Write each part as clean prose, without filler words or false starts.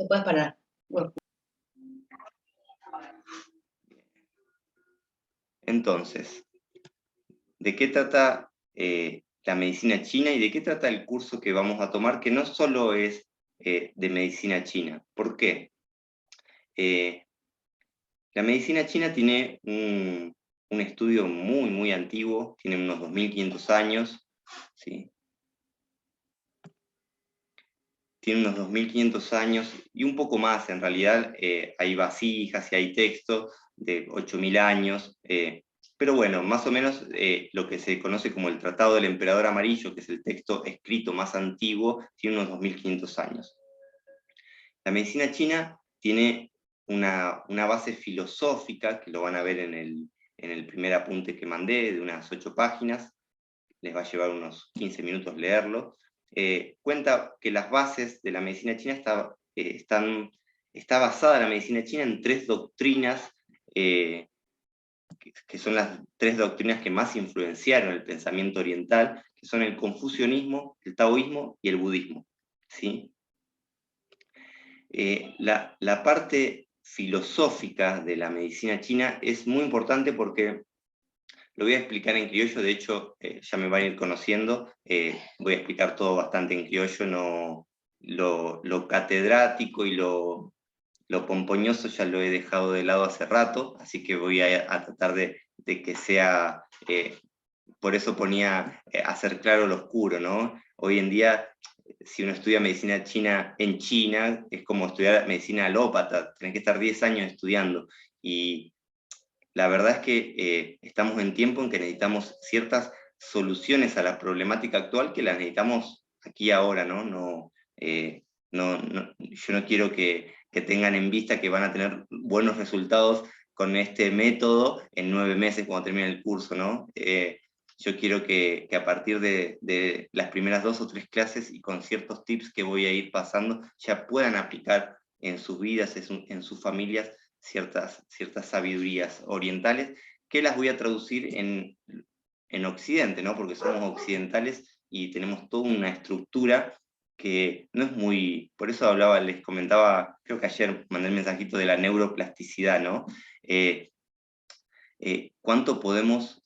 Te puedes parar. Bueno, Entonces, ¿de qué trata la medicina china y de qué trata el curso que vamos a tomar, que no solo es de medicina china? ¿Por qué? Eh, la medicina china tiene un estudio muy, muy antiguo, tiene unos 2500 años, ¿sí? Tiene unos 2500 años y un poco más, en realidad hay vasijas y hay textos de 8000 años, pero bueno, más o menos lo que se conoce como el Tratado del Emperador Amarillo, que es el texto escrito más antiguo, tiene unos 2500 años. La medicina china tiene una base filosófica, que lo van a ver en el primer apunte que mandé, de unas 8 páginas, les va a llevar unos 15 minutos leerlo. Cuenta que las bases de la medicina china está basada la medicina china en 3 doctrinas, que son las 3 doctrinas que más influenciaron el pensamiento oriental, que son el confucianismo, el taoísmo y el budismo, ¿sí? La parte filosófica de la medicina china es muy importante porque lo voy a explicar en criollo, de hecho ya me van a ir conociendo, voy a explicar todo bastante en criollo, no, lo catedrático y lo pompoñoso ya lo he dejado de lado hace rato, así que voy a tratar de que sea, por eso ponía hacer claro lo oscuro, ¿no? Hoy en día, si uno estudia medicina china en China, es como estudiar medicina alópata, tenés que estar 10 años estudiando, y la verdad es que estamos en tiempo en que necesitamos ciertas soluciones a la problemática actual que las necesitamos aquí ahora, ¿no? Yo no quiero que tengan en vista que van a tener buenos resultados con este método en 9 meses cuando termine el curso, ¿no? Yo quiero que a partir de las primeras 2 o 3 clases y con ciertos tips que voy a ir pasando, ya puedan aplicar en sus vidas, en sus familias, ciertas sabidurías orientales que las voy a traducir en Occidente, ¿no? Porque somos occidentales y tenemos toda una estructura que no es muy... Por eso hablaba, les comentaba, creo que ayer mandé el mensajito de la neuroplasticidad, ¿no? Cuánto podemos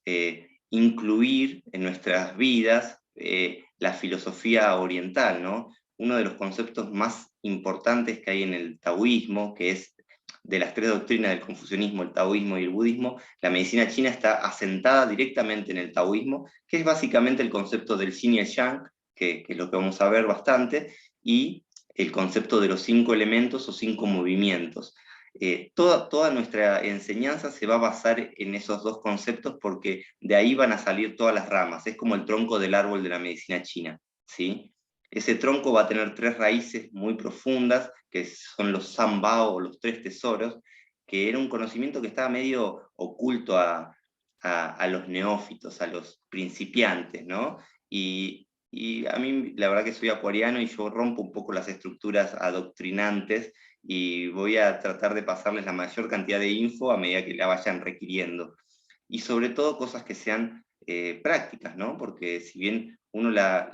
incluir en nuestras vidas la filosofía oriental, ¿no? Uno de los conceptos más importantes que hay en el taoísmo, que es de las 3 doctrinas del confucianismo, el taoísmo y el budismo, la medicina china está asentada directamente en el taoísmo, que es básicamente el concepto del yin y el yang, que es lo que vamos a ver bastante, y el concepto de los 5 elementos o 5 movimientos. Toda nuestra enseñanza se va a basar en esos 2 conceptos porque de ahí van a salir todas las ramas, es como el tronco del árbol de la medicina china, ¿sí? Ese tronco va a tener 3 raíces muy profundas, que son los Sanbao o los 3 tesoros, que era un conocimiento que estaba medio oculto a los neófitos, a los principiantes, ¿no? Y a mí la verdad que soy acuariano y yo rompo un poco las estructuras adoctrinantes y voy a tratar de pasarles la mayor cantidad de info a medida que la vayan requiriendo. Y sobre todo cosas que sean prácticas, ¿no? Porque si bien uno la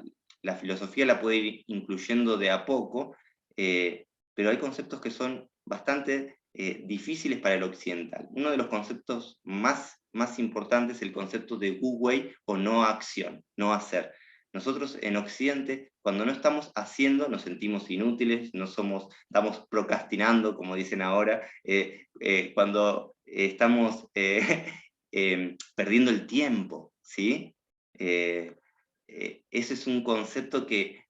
filosofía la puede ir incluyendo de a poco, pero hay conceptos que son bastante difíciles para el occidental. Uno de los conceptos más importantes es el concepto de Wu Wei o no acción, no hacer. Nosotros en Occidente, cuando no estamos haciendo, nos sentimos inútiles, estamos procrastinando, como dicen ahora, cuando estamos perdiendo el tiempo, ¿sí? Ese es un concepto que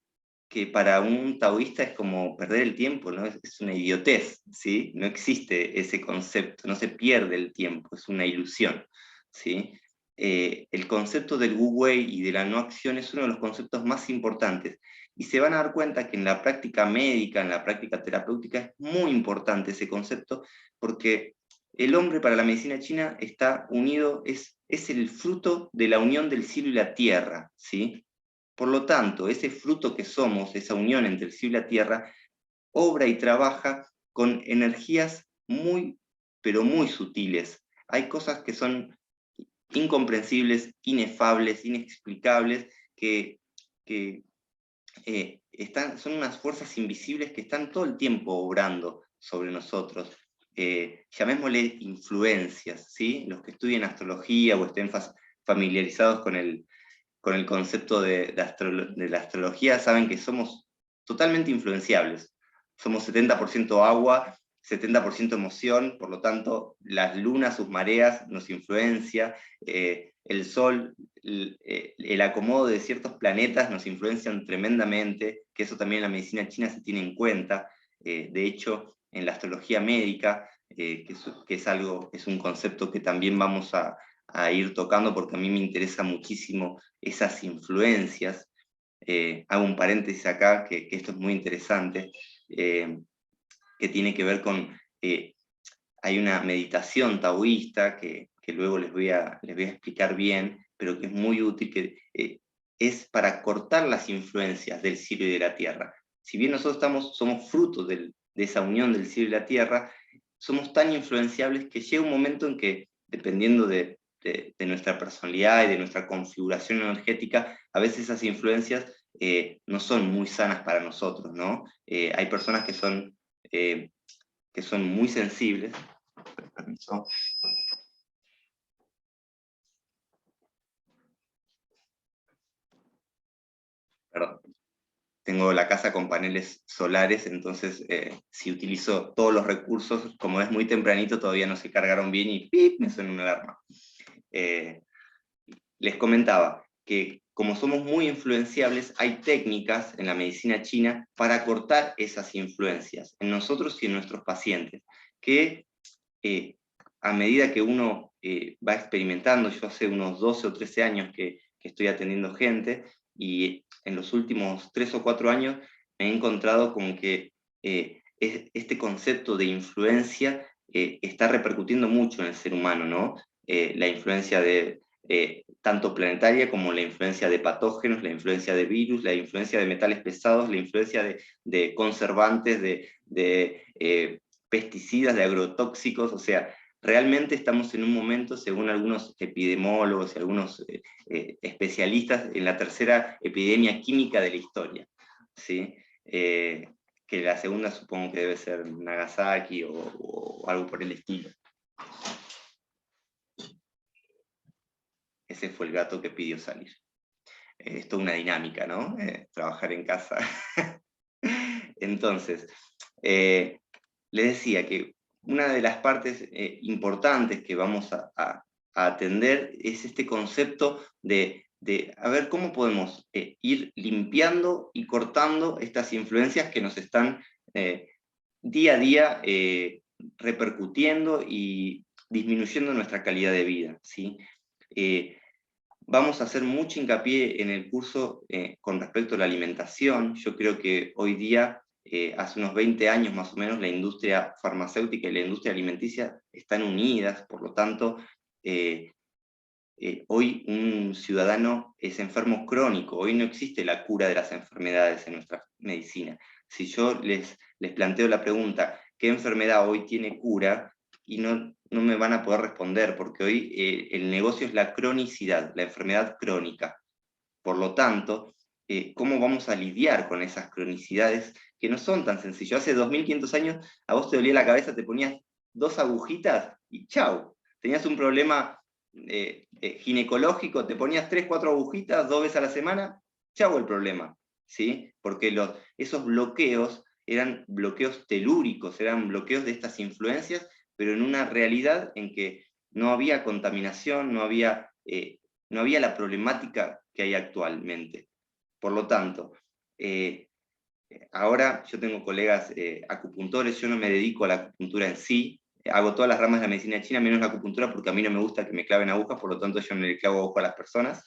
para un taoísta es como perder el tiempo, ¿no? Es una idiotez, ¿sí? No existe ese concepto, no se pierde el tiempo, es una ilusión, ¿sí? El concepto del Wu Wei y de la no acción es uno de los conceptos más importantes, y se van a dar cuenta que en la práctica médica, en la práctica terapéutica, es muy importante ese concepto, porque el hombre para la medicina china está unido, es el fruto de la unión del cielo y la tierra, ¿sí? Por lo tanto, ese fruto que somos, esa unión entre el cielo y la tierra, obra y trabaja con energías muy, pero muy sutiles. Hay cosas que son incomprensibles, inefables, inexplicables, que son unas fuerzas invisibles que están todo el tiempo obrando sobre nosotros. Llamémosle influencias, ¿sí? Los que estudien astrología o estén familiarizados con el concepto de la astrología saben que somos totalmente influenciables. Somos 70% agua, 70% emoción, por lo tanto, las lunas, sus mareas nos influencia, el sol, el acomodo de ciertos planetas nos influencian tremendamente, que eso también en la medicina china se tiene en cuenta. De hecho, en la astrología médica, es un concepto que también vamos a ir tocando porque a mí me interesa muchísimo esas influencias. Hago un paréntesis acá, que esto es muy interesante, que tiene que ver con, hay una meditación taoísta que luego les voy a explicar bien, pero que es muy útil, que es para cortar las influencias del cielo y de la tierra. Si bien nosotros somos frutos de esa unión del cielo y la tierra, somos tan influenciables que llega un momento en que, dependiendo de nuestra personalidad y de nuestra configuración energética, a veces esas influencias no son muy sanas para nosotros, ¿no? Hay personas que son muy sensibles. Permiso. Perdón. Tengo la casa con paneles solares, entonces si utilizo todos los recursos, como es muy tempranito, todavía no se cargaron bien y ¡pip! Me suena una alarma. Les comentaba que como somos muy influenciables, hay técnicas en la medicina china para cortar esas influencias en nosotros y en nuestros pacientes, que a medida que uno va experimentando, yo hace unos 12 o 13 años que estoy atendiendo gente, y en los últimos 3 o 4 años me he encontrado con que este concepto de influencia está repercutiendo mucho en el ser humano, ¿no? La influencia tanto planetaria como la influencia de patógenos, la influencia de virus, la influencia de metales pesados, la influencia de conservantes, de pesticidas, de agrotóxicos, o sea, realmente estamos en un momento, según algunos epidemiólogos y algunos especialistas, en la tercera epidemia química de la historia, ¿sí? Que la segunda supongo que debe ser Nagasaki o algo por el estilo. Ese fue el gato que pidió salir. Es toda una dinámica, ¿no? Trabajar en casa. Entonces, les decía que una de las partes importantes que vamos a atender es este concepto de a ver cómo podemos ir limpiando y cortando estas influencias que nos están día a día repercutiendo y disminuyendo nuestra calidad de vida, ¿sí? Vamos a hacer mucho hincapié en el curso con respecto a la alimentación. Yo creo que hoy día, hace unos 20 años más o menos, la industria farmacéutica y la industria alimenticia están unidas, por lo tanto, hoy un ciudadano es enfermo crónico, hoy no existe la cura de las enfermedades en nuestra medicina. Si yo les planteo la pregunta, ¿qué enfermedad hoy tiene cura? Y no me van a poder responder, porque hoy el negocio es la cronicidad, la enfermedad crónica. Por lo tanto, ¿cómo vamos a lidiar con esas cronicidades que no son tan sencillas? Hace 2500 años a vos te dolía la cabeza, te ponías 2 agujitas y chau. Tenías un problema ginecológico, te ponías 3, 4 agujitas 2 veces a la semana, chau el problema, ¿sí? Porque esos bloqueos eran bloqueos telúricos, eran bloqueos de estas influencias, pero en una realidad en que no había contaminación, no había la problemática que hay actualmente. Por lo tanto, ahora yo tengo colegas acupuntores, yo no me dedico a la acupuntura en sí, hago todas las ramas de la medicina china, menos la acupuntura, porque a mí no me gusta que me claven agujas, por lo tanto yo no le clavo agujas a las personas.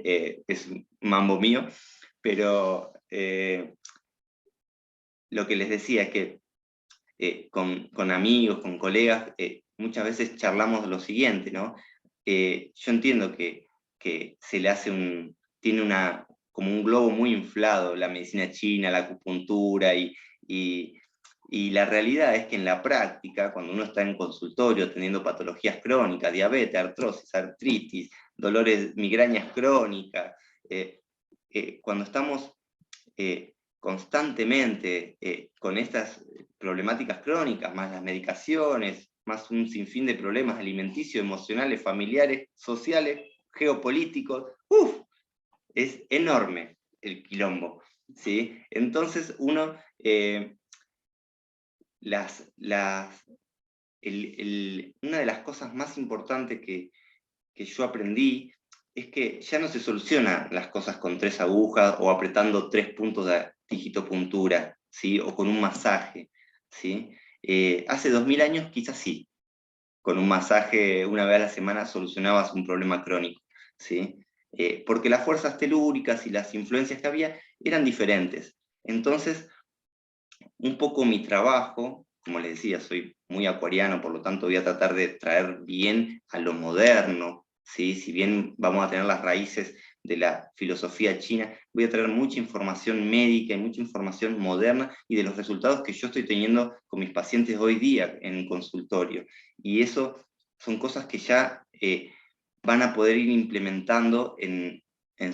Es un mambo mío, pero lo que les decía es que con amigos, con colegas, muchas veces charlamos de lo siguiente, ¿no? Yo entiendo que se le hace tiene como un globo muy inflado la medicina china, la acupuntura, y la realidad es que en la práctica, cuando uno está en consultorio teniendo patologías crónicas, diabetes, artrosis, artritis, dolores, migrañas crónicas, cuando estamos constantemente con estas problemáticas crónicas, más las medicaciones, más un sinfín de problemas alimenticios, emocionales, familiares, sociales, geopolíticos, es enorme el quilombo, ¿sí? Entonces uno, una de las cosas más importantes que yo aprendí es que ya no se solucionan las cosas con 3 agujas o apretando 3 puntos de digitopuntura, ¿sí? O con un masaje, ¿sí? Hace 2000 años quizás sí, con un masaje una vez a la semana solucionabas un problema crónico, ¿sí? Porque las fuerzas telúricas y las influencias que había eran diferentes. Entonces, un poco mi trabajo, como les decía, soy muy acuariano, por lo tanto voy a tratar de traer bien a lo moderno, ¿sí? Si bien vamos a tener las raíces de la filosofía china, voy a traer mucha información médica y mucha información moderna y de los resultados que yo estoy teniendo con mis pacientes hoy día en el consultorio. Y eso son cosas que ya van a poder ir implementando en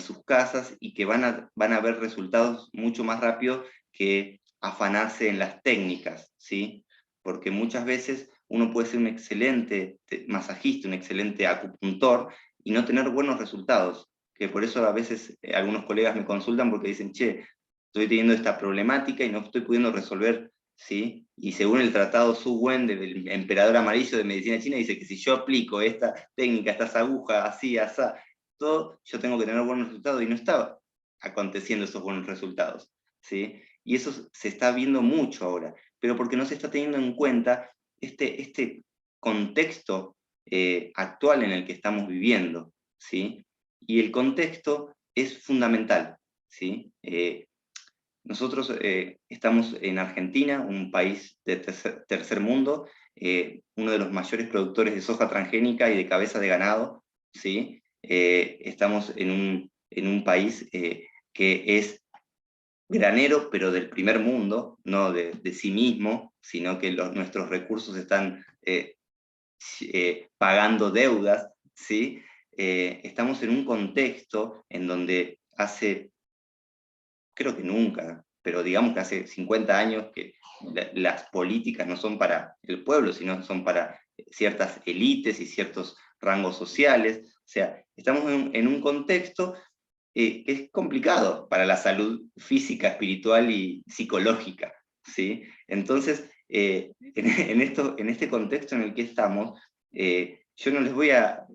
sus casas y que van a ver resultados mucho más rápido que afanarse en las técnicas, ¿sí? Porque muchas veces uno puede ser un excelente masajista, un excelente acupuntor y no tener buenos resultados, que por eso a veces algunos colegas me consultan porque dicen, che, estoy teniendo esta problemática y no estoy pudiendo resolver, ¿sí? Y según el tratado Su Wen del emperador amarillo de medicina china, dice que si yo aplico esta técnica, estas agujas, así, así, todo, yo tengo que tener buenos resultados, y no estaba aconteciendo esos buenos resultados, ¿sí? Y eso se está viendo mucho ahora, pero porque no se está teniendo en cuenta este contexto actual en el que estamos viviendo, ¿sí? Y el contexto es fundamental, ¿sí? Nosotros estamos en Argentina, un país de tercer mundo, uno de los mayores productores de soja transgénica y de cabeza de ganado, ¿sí? Estamos en un país que es granero, pero del primer mundo, no de sí mismo, sino que nuestros recursos están pagando deudas, ¿sí? Estamos en un contexto en donde hace, creo que nunca, pero digamos que hace 50 años que las políticas no son para el pueblo, sino son para ciertas élites y ciertos rangos sociales. O sea, estamos en un contexto que es complicado para la salud física, espiritual y psicológica, ¿sí? Entonces, en este contexto en el que estamos, yo no les voy a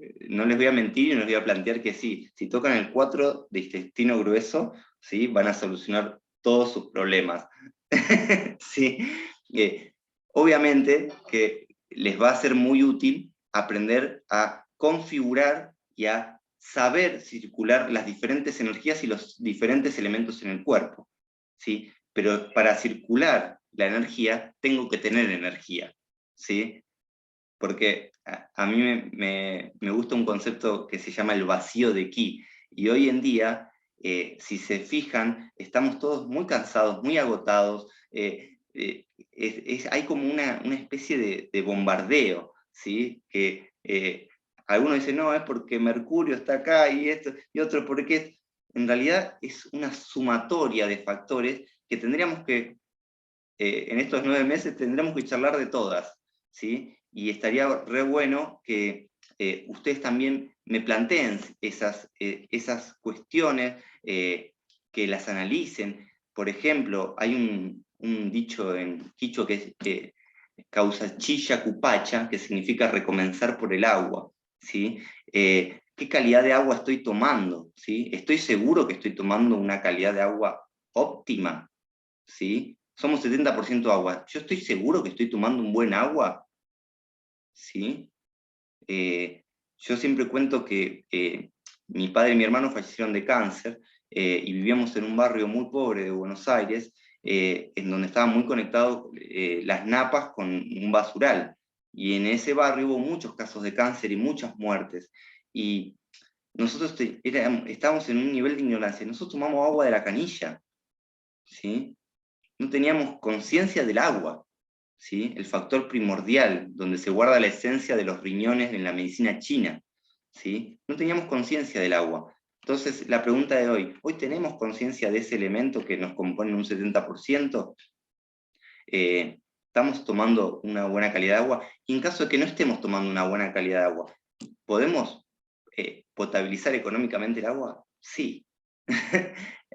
mentir y no les voy a plantear que sí, si tocan el 4 de intestino grueso, ¿sí? Van a solucionar todos sus problemas. ¿Sí? Obviamente que les va a ser muy útil aprender a configurar y a saber circular las diferentes energías y los diferentes elementos en el cuerpo, ¿sí? Pero para circular la energía, tengo que tener energía, ¿sí? Porque a mí me gusta un concepto que se llama el vacío de ki, y hoy en día, si se fijan, estamos todos muy cansados, muy agotados, hay como una especie de bombardeo, ¿sí? Que algunos dicen, no, es porque Mercurio está acá y esto, y otro porque en realidad es una sumatoria de factores que tendríamos que, en estos 9 meses, tendríamos que charlar de todas, ¿sí? Y estaría re bueno que ustedes también me planteen esas cuestiones, que las analicen. Por ejemplo, hay un dicho en quichua que es causa chilla cupacha, que significa recomenzar por el agua, ¿sí? ¿Qué calidad de agua estoy tomando? ¿Sí? ¿Estoy seguro que estoy tomando una calidad de agua óptima? ¿Sí? Somos 70% agua. ¿Yo estoy seguro que estoy tomando un buen agua? ¿Sí? Yo siempre cuento que mi padre y mi hermano fallecieron de cáncer, y vivíamos en un barrio muy pobre de Buenos Aires, en donde estaban muy conectados las napas con un basural. Y en ese barrio hubo muchos casos de cáncer y muchas muertes. Y nosotros estábamos en un nivel de ignorancia. Nosotros tomamos agua de la canilla, ¿sí? No teníamos conciencia del agua, ¿sí? El factor primordial, donde se guarda la esencia de los riñones en la medicina china, ¿sí? No teníamos conciencia del agua. Entonces, la pregunta de ¿hoy tenemos conciencia de ese elemento que nos compone un 70%? ¿Estamos tomando una buena calidad de agua? Y en caso de que no estemos tomando una buena calidad de agua, ¿podemos potabilizar económicamente el agua? Sí.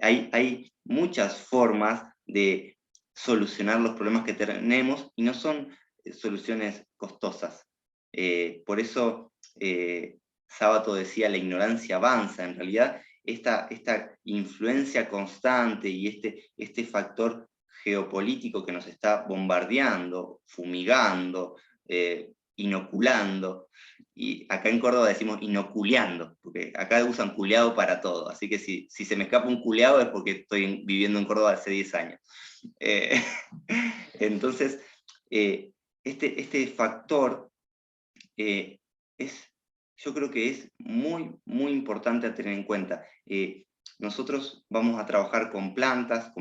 Hay muchas formas de solucionar los problemas que tenemos y no son soluciones costosas. Por eso Sábato decía, la ignorancia avanza. En realidad, esta influencia constante y este factor geopolítico que nos está bombardeando, fumigando, inoculando, y acá en Córdoba decimos inoculeando, porque acá usan culeado para todo, así que si se me escapa un culeado es porque estoy viviendo en Córdoba hace 10 años. Eh, entonces, este factor yo creo que es muy, muy importante a tener en cuenta. Nosotros vamos a trabajar con plantas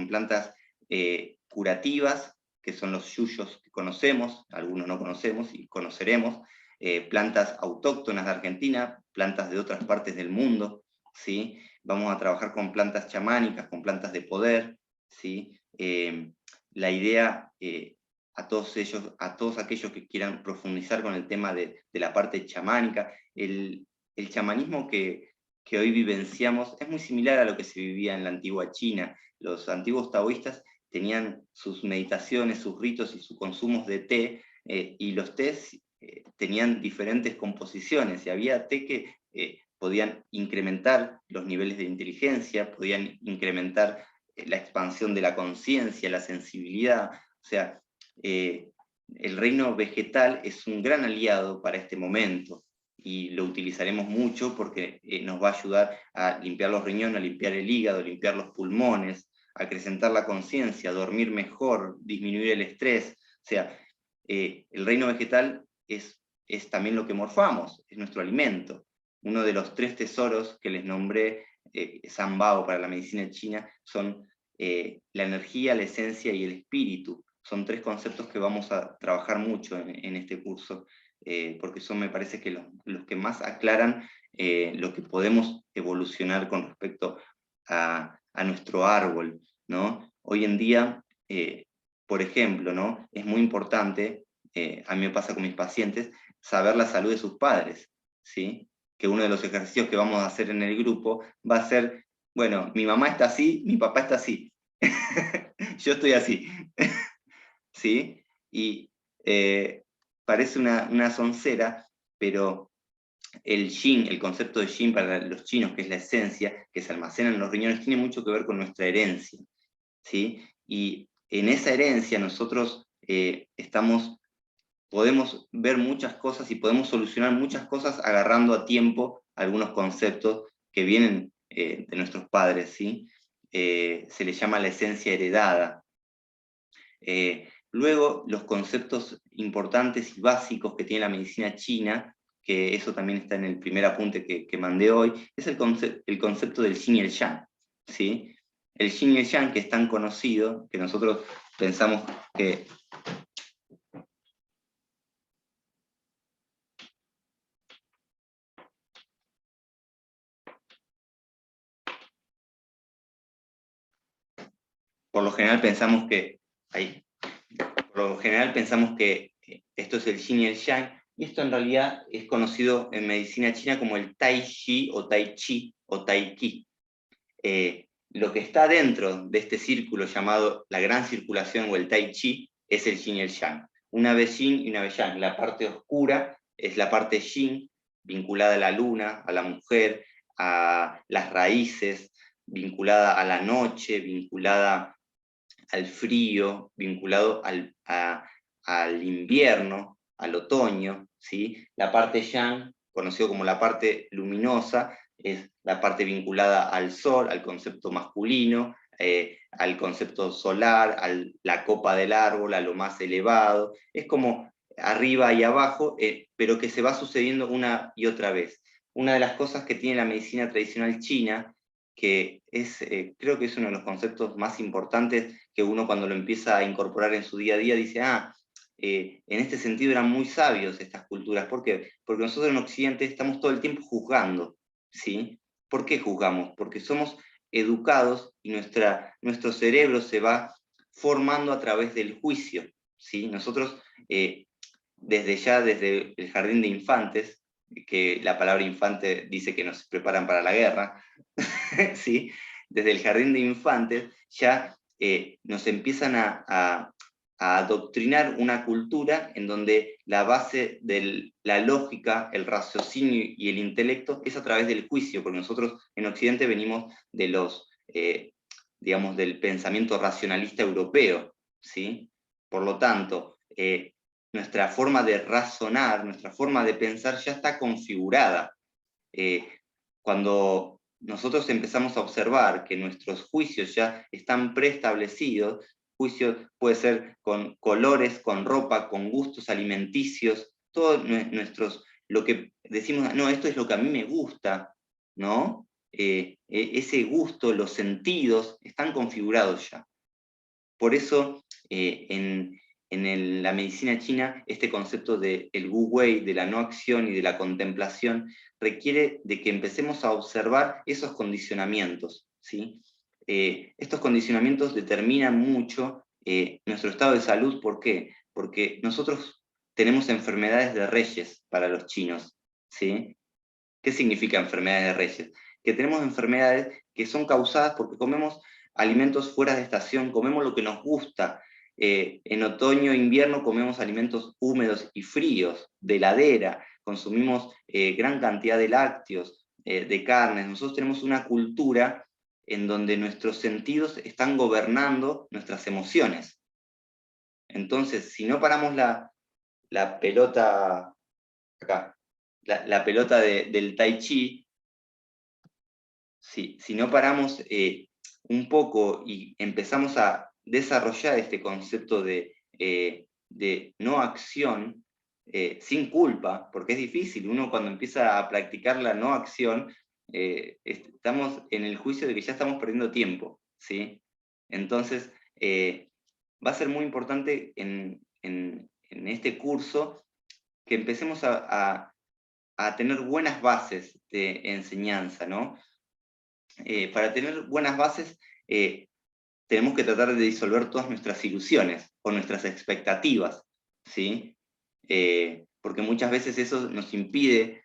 curativas, que son los yuyos que conocemos, algunos no conocemos y conoceremos, plantas autóctonas de Argentina, plantas de otras partes del mundo, ¿sí? Vamos a trabajar con plantas chamánicas, con plantas de poder, ¿sí? La idea, a todos aquellos que quieran profundizar con el tema de la parte chamánica, el chamanismo que hoy vivenciamos es muy similar a lo que se vivía en la antigua China. Los antiguos taoístas tenían sus meditaciones, sus ritos y sus consumos de té, y los tés tenían diferentes composiciones, y había té que podían incrementar los niveles de inteligencia, podían incrementar la expansión de la conciencia, la sensibilidad. O sea, el reino vegetal es un gran aliado para este momento, y lo utilizaremos mucho porque nos va a ayudar a limpiar los riñones, a limpiar el hígado, a limpiar los pulmones, a acrecentar la conciencia, a dormir mejor, disminuir el estrés. O sea, el reino vegetal es también lo que morfamos, es nuestro alimento. Uno de los 3 tesoros que les nombré, Sanbao para la medicina china, son la energía, la esencia y el espíritu. Son 3 conceptos que vamos a trabajar mucho en este curso, porque son, me parece, que los que más aclaran lo que podemos evolucionar con respecto a nuestro árbol, ¿no? Hoy en día, por ejemplo, ¿no? Es muy importante, a mí me pasa con mis pacientes, saber la salud de sus padres, ¿sí? Que uno de los ejercicios que vamos a hacer en el grupo va a ser, bueno, mi mamá está así, mi papá está así, yo estoy así, ¿sí? Y parece una soncera, pero el yin, el concepto de yin para los chinos, que es la esencia, que se almacena en los riñones, tiene mucho que ver con nuestra herencia, ¿sí? Y en esa herencia nosotros podemos ver muchas cosas y podemos solucionar muchas cosas agarrando a tiempo algunos conceptos que vienen de nuestros padres, ¿sí? Se le llama la esencia heredada. Luego, los conceptos importantes y básicos que tiene la medicina china, que eso también está en el primer apunte que mandé hoy, es el concepto del yin y el yang, ¿sí? El yin y el yang, que es tan conocido, que nosotros pensamos que... Por lo general pensamos que... por lo general pensamos que esto es el yin y el yang, y esto en realidad es conocido en medicina china como el tai chi o tai chi o tai chi. Lo que está dentro de este círculo llamado la gran circulación o el tai chi es el yin y el yang. Una vez yin y una vez yang. La parte oscura es la parte yin, vinculada a la luna, a la mujer, a las raíces, vinculada a la noche, vinculada al frío, vinculado al invierno, al otoño, ¿sí? La parte yang, conocido como la parte luminosa, es la parte vinculada al sol, al concepto masculino, al concepto solar, a la copa del árbol, a lo más elevado. Es como arriba y abajo, pero que se va sucediendo una y otra vez. Una de las cosas que tiene la medicina tradicional china, que es, creo que es uno de los conceptos más importantes, que uno cuando lo empieza a incorporar en su día a día dice, en este sentido eran muy sabios estas culturas. ¿Por qué? Porque nosotros en Occidente estamos todo el tiempo juzgando, ¿sí? ¿Por qué juzgamos? Porque somos educados y nuestro cerebro se va formando a través del juicio, ¿sí? Nosotros, desde el jardín de infantes, que la palabra infante dice que nos preparan para la guerra, ¿sí? Desde el jardín de infantes ya nos empiezan a adoctrinar una cultura en donde la base de la lógica, el raciocinio y el intelecto es a través del juicio, porque nosotros en Occidente venimos de digamos, del pensamiento racionalista europeo, ¿sí? Por lo tanto, nuestra forma de razonar, nuestra forma de pensar ya está configurada. Cuando nosotros empezamos a observar que nuestros juicios ya están preestablecidos, juicios puede ser con colores, con ropa, con gustos alimenticios, todos lo que decimos, no, esto es lo que a mí me gusta, ¿no? Ese gusto, los sentidos, están configurados ya. Por eso, en la medicina china, este concepto del Wu Wei, de la no acción y de la contemplación, requiere de que empecemos a observar esos condicionamientos, ¿sí? Estos condicionamientos determinan mucho nuestro estado de salud. ¿Por qué? Porque nosotros tenemos enfermedades de reyes para los chinos, ¿sí? ¿Qué significa enfermedades de reyes? Que tenemos enfermedades que son causadas porque comemos alimentos fuera de estación, comemos lo que nos gusta. En otoño e invierno comemos alimentos húmedos y fríos, de heladera, consumimos gran cantidad de lácteos, de carnes. Nosotros tenemos una cultura en donde nuestros sentidos están gobernando nuestras emociones. Entonces, si no paramos la pelota, acá, la pelota del tai chi, si no paramos un poco y empezamos a desarrollar este concepto de no acción, sin culpa, porque es difícil, uno cuando empieza a practicar la no acción, estamos en el juicio de que ya estamos perdiendo tiempo, ¿sí? Entonces, va a ser muy importante en este curso que empecemos a tener buenas bases de enseñanza, ¿no? Para tener buenas bases, tenemos que tratar de disolver todas nuestras ilusiones o nuestras expectativas, ¿sí? Porque muchas veces eso nos impide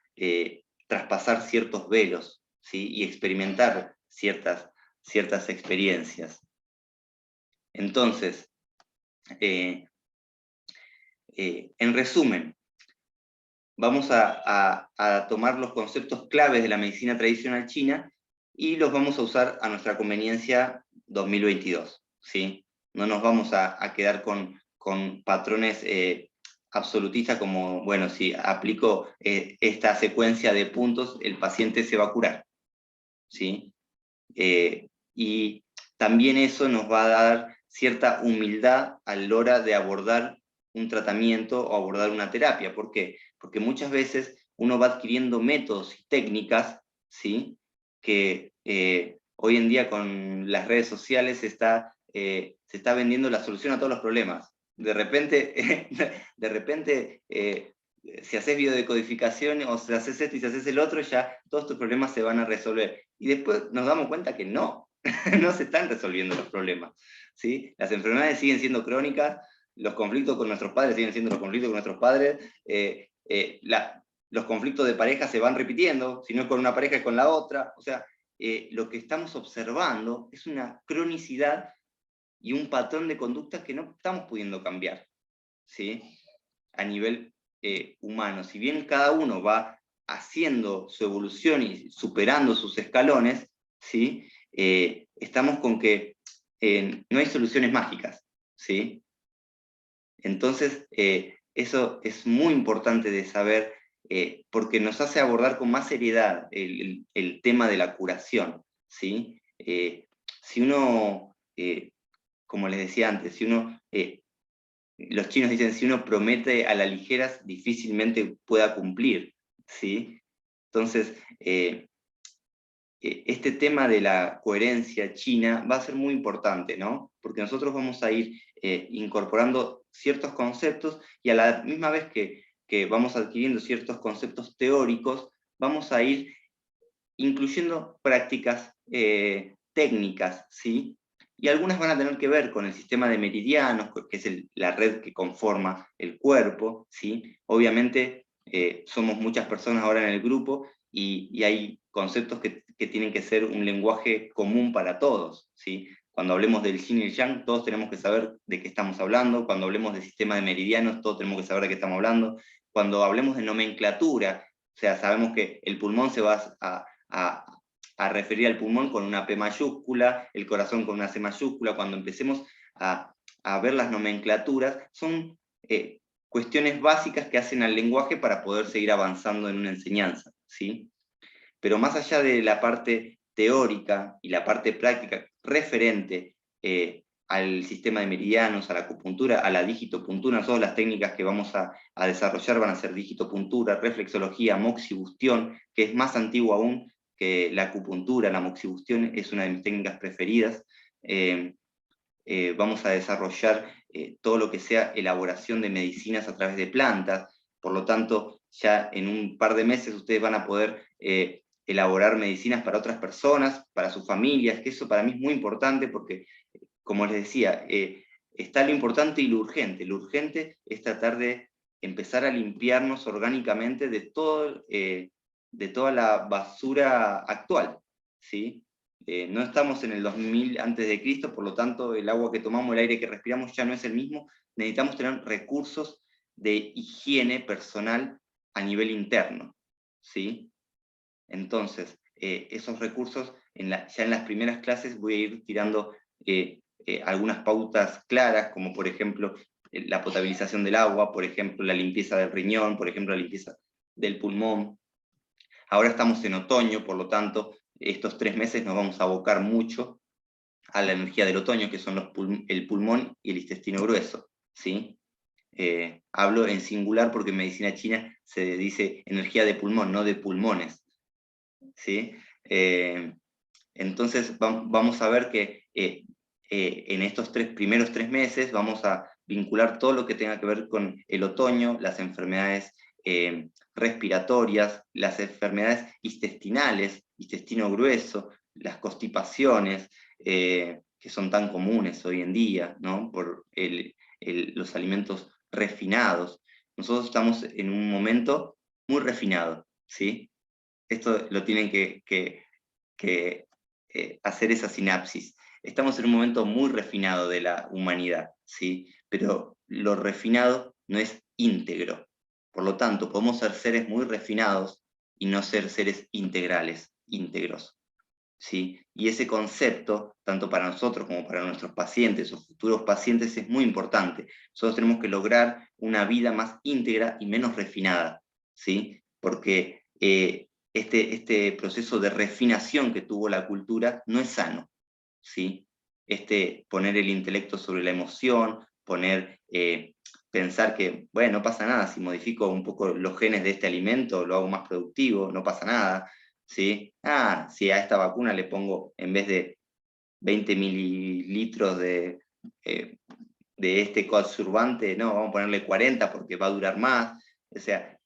traspasar ciertos velos, ¿sí? Y experimentar ciertas experiencias. Entonces, en resumen, vamos a tomar los conceptos claves de la medicina tradicional china y los vamos a usar a nuestra conveniencia 2022, ¿sí? No nos vamos a quedar con patrones absolutistas como, bueno, si aplico esta secuencia de puntos, el paciente se va a curar, ¿sí? Y también eso nos va a dar cierta humildad a la hora de abordar un tratamiento o abordar una terapia. ¿Por qué? Porque muchas veces uno va adquiriendo métodos y técnicas, ¿sí? Que hoy en día con las redes sociales se está vendiendo la solución a todos los problemas. De repente, si haces biodecodificación o si haces esto y si haces el otro, ya todos tus problemas se van a resolver. Y después nos damos cuenta que no, no se están resolviendo los problemas, ¿sí? Las enfermedades siguen siendo crónicas, los conflictos con nuestros padres siguen siendo los conflictos con nuestros padres, los conflictos de pareja se van repitiendo, si no es con una pareja es con la otra. O sea, lo que estamos observando es una cronicidad y un patrón de conducta que no estamos pudiendo cambiar, ¿sí? A nivel humano. Si bien cada uno va haciendo su evolución y superando sus escalones, ¿sí? Estamos con que no hay soluciones mágicas, ¿sí? Entonces, eso es muy importante de saber, porque nos hace abordar con más seriedad el tema de la curación, ¿sí? Si uno, como les decía antes, si uno, los chinos dicen, si uno promete a la ligera, difícilmente pueda cumplir, ¿sí? Entonces, este tema de la coherencia china va a ser muy importante, ¿no? Porque nosotros vamos a ir incorporando ciertos conceptos y a la misma vez que vamos adquiriendo ciertos conceptos teóricos, vamos a ir incluyendo prácticas técnicas, ¿sí? Y algunas van a tener que ver con el sistema de meridianos, que es la red que conforma el cuerpo, ¿sí? Obviamente somos muchas personas ahora en el grupo y hay conceptos que tienen que ser un lenguaje común para todos, ¿sí? Cuando hablemos del yin y el yang, todos tenemos que saber de qué estamos hablando. Cuando hablemos del sistema de meridianos, todos tenemos que saber de qué estamos hablando. Cuando hablemos de nomenclatura, o sea, sabemos que el pulmón se va a referir al pulmón con una P mayúscula, el corazón con una C mayúscula. Cuando empecemos a ver las nomenclaturas, son cuestiones básicas que hacen al lenguaje para poder seguir avanzando en una enseñanza, ¿sí? Pero más allá de la parte teórica y la parte práctica referente al sistema de meridianos, a la acupuntura, a la digitopuntura, todas las técnicas que vamos a desarrollar van a ser digitopuntura, reflexología, moxibustión, que es más antiguo aún que la acupuntura. La moxibustión es una de mis técnicas preferidas. Vamos a desarrollar todo lo que sea elaboración de medicinas a través de plantas. Por lo tanto, ya en un par de meses ustedes van a poder elaborar medicinas para otras personas, para sus familias, que eso para mí es muy importante porque, como les decía, está lo importante y lo urgente. Lo urgente es tratar de empezar a limpiarnos orgánicamente de toda la basura actual, ¿sí? No estamos en el 2000 antes de Cristo, por lo tanto el agua que tomamos, el aire que respiramos ya no es el mismo. Necesitamos tener recursos de higiene personal a nivel interno, ¿sí? Entonces, esos recursos, ya en las primeras clases voy a ir tirando algunas pautas claras, como por ejemplo la potabilización del agua, por ejemplo la limpieza del riñón, por ejemplo la limpieza del pulmón. Ahora estamos en otoño, por lo tanto, estos 3 meses nos vamos a abocar mucho a la energía del otoño, que son el pulmón y el intestino grueso, ¿sí? Hablo en singular porque en medicina china se dice energía de pulmón, no de pulmones, ¿sí? Entonces vamos a ver que en estos primeros 3 meses vamos a vincular todo lo que tenga que ver con el otoño, las enfermedades respiratorias, las enfermedades intestinales, intestino grueso, las constipaciones, que son tan comunes hoy en día, ¿no? Por los alimentos refinados. Nosotros estamos en un momento muy refinado, ¿sí? Esto lo tienen que hacer esa sinapsis. Estamos en un momento muy refinado de la humanidad, ¿sí? Pero lo refinado no es íntegro. Por lo tanto, podemos ser seres muy refinados y no ser seres integrales, íntegros, ¿sí? Y ese concepto, tanto para nosotros como para nuestros pacientes o futuros pacientes, es muy importante. Nosotros tenemos que lograr una vida más íntegra y menos refinada, ¿sí? Porque este proceso de refinación que tuvo la cultura no es sano, ¿sí? Poner el intelecto sobre la emoción, pensar que, bueno, no pasa nada, si modifico un poco los genes de este alimento, lo hago más productivo, no pasa nada, ¿sí? Si a esta vacuna le pongo, en vez de 20 mililitros de este coadjuvante, no, vamos a ponerle 40 porque va a durar más. O sea,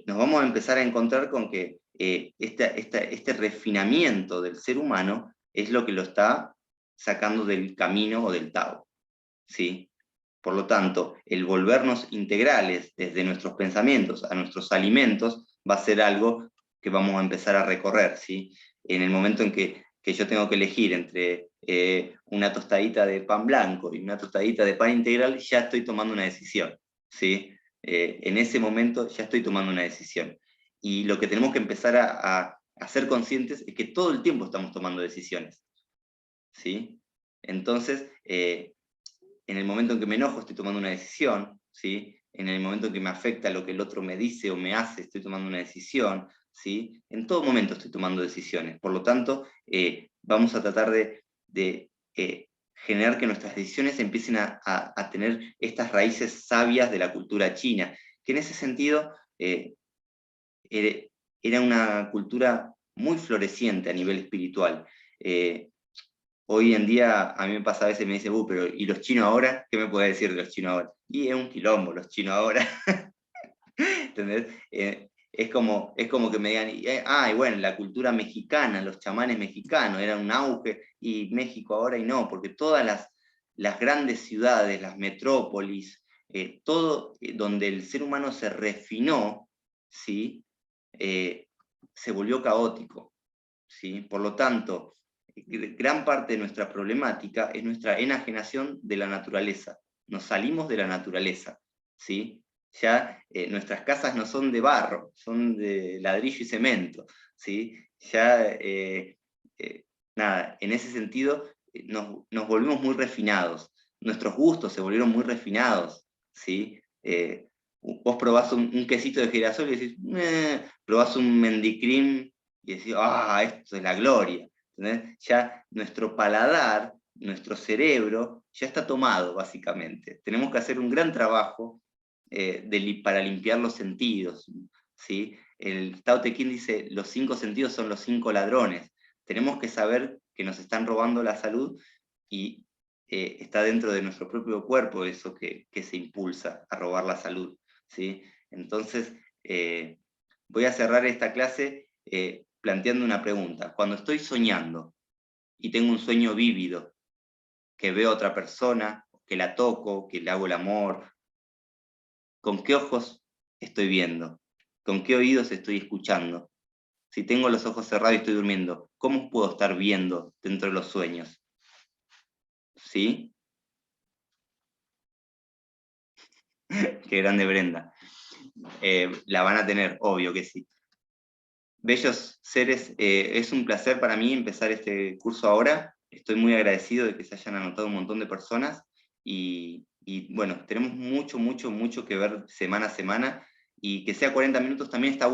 nos vamos a empezar a encontrar con que este refinamiento del ser humano es lo que lo está sacando del camino o del Tao, ¿sí? Por lo tanto, el volvernos integrales desde nuestros pensamientos a nuestros alimentos va a ser algo que vamos a empezar a recorrer, ¿sí? En el momento en que yo tengo que elegir entre una tostadita de pan blanco y una tostadita de pan integral, ya estoy tomando una decisión, ¿sí? En ese momento ya estoy tomando una decisión. Y lo que tenemos que empezar a ser conscientes es que todo el tiempo estamos tomando decisiones, ¿sí? Entonces, en el momento en que me enojo estoy tomando una decisión, ¿sí? En el momento en que me afecta lo que el otro me dice o me hace, estoy tomando una decisión, ¿sí? En todo momento estoy tomando decisiones. Por lo tanto, vamos a tratar de generar que nuestras decisiones empiecen a tener estas raíces sabias de la cultura china, que en ese sentido era una cultura muy floreciente a nivel espiritual. Hoy en día a mí me pasa a veces, me dice, pero ¿y los chinos ahora? ¿Qué me puede decir de los chinos ahora? Y es un quilombo los chinos ahora. ¿Entendés? es como que me digan, y bueno, la cultura mexicana, los chamanes mexicanos, era un auge, y México ahora y no, porque todas las grandes ciudades, las metrópolis, todo donde el ser humano se refinó, ¿sí? Se volvió caótico, ¿sí? Por lo tanto, gran parte de nuestra problemática es nuestra enajenación de la naturaleza. Nos salimos de la naturaleza, ¿sí? Ya nuestras casas no son de barro, son de ladrillo y cemento, ¿sí? Ya, nada, en ese sentido nos volvimos muy refinados, nuestros gustos se volvieron muy refinados, ¿sí? Vos probás un quesito de girasol y decís, probás un mendicrim y decís, esto es la gloria. ¿Entendés? Ya nuestro paladar, nuestro cerebro, ya está tomado, básicamente. Tenemos que hacer un gran trabajo para limpiar los sentidos, ¿sí? El Tao Te Ching dice, los 5 sentidos son los 5 ladrones. Tenemos que saber que nos están robando la salud y está dentro de nuestro propio cuerpo eso que se impulsa a robar la salud, ¿sí? Entonces, voy a cerrar esta clase planteando una pregunta. Cuando estoy soñando y tengo un sueño vívido, que veo a otra persona, que la toco, que le hago el amor, ¿con qué ojos estoy viendo? ¿Con qué oídos estoy escuchando? Si tengo los ojos cerrados y estoy durmiendo, ¿cómo puedo estar viendo dentro de los sueños? ¿Sí? Qué grande Brenda. La van a tener, obvio que sí. Bellos seres, es un placer para mí empezar este curso ahora. Estoy muy agradecido de que se hayan anotado un montón de personas y bueno, tenemos mucho, mucho, mucho que ver semana a semana y que sea 40 minutos también está bueno.